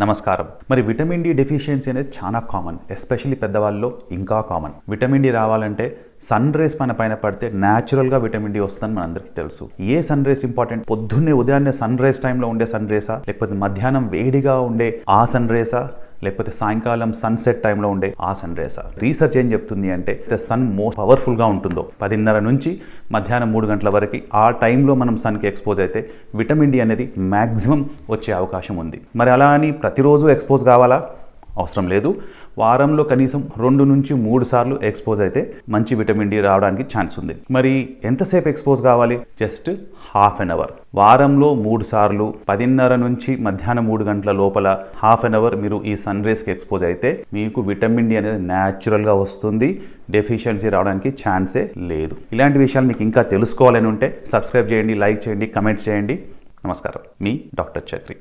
నమస్కారం. మరి vitamin D deficiency అనేది చాలా కామన్, ఎస్పెషల్లీ పెద్దవాళ్ళలో ఇంకా కామన్. విటమిన్ డి రావాలంటే సన్ రేస్ మన పైన పడితే న్యాచురల్గా విటమిన్ డి వస్తుందని మనందరికీ తెలుసు. ఏ సన్ రేస్ ఇంపార్టెంట్? పొద్దున్నే ఉదయాన్నే సన్ రేస్ టైంలో ఉండే సన్ రేసా, లేకపోతే మధ్యాహ్నం వేడిగా ఉండే ఆ సన్ రేసా, లేకపోతే సాయంకాలం సన్సెట్ టైంలో ఉండే ఆ సన్ రేసా? రీసెర్చ్ ఏం చెప్తుంది అంటే సన్ మోస్ట్ పవర్ఫుల్గా ఉంటుందో 10:30 నుంచి మధ్యాహ్నం 3 గంటల వరకు ఆ టైంలో మనం సన్కి ఎక్స్పోజ్ అయితే విటమిన్ డి అనేది మ్యాక్సిమం వచ్చే అవకాశం ఉంది. మరి అలా అని ప్రతిరోజు ఎక్స్పోజ్ కావాలా? అవసరం లేదు. వారంలో కనీసం 2 నుంచి 3 సార్లు ఎక్స్పోజ్ అయితే మంచి విటమిన్ డి రావడానికి ఛాన్స్ ఉంది. మరి ఎంతసేపు ఎక్స్పోజ్ కావాలి? Just half an hour. వారంలో 3 సార్లు 10:30 నుంచి మధ్యాహ్నం 3 గంటల లోపల హాఫ్ అన్ అవర్ మీరు ఈ సన్ రేస్కి ఎక్స్పోజ్ అయితే మీకు విటమిన్ డి అనేది న్యాచురల్గా వస్తుంది. డెఫిషియన్సీ రావడానికి ఛాన్సే లేదు. ఇలాంటి విషయాలు మీకు ఇంకా తెలుసుకోవాలని ఉంటే సబ్స్క్రైబ్ చేయండి, లైక్ చేయండి, కమెంట్స్ చేయండి. నమస్కారం. మీ డాక్టర్ చక్రి.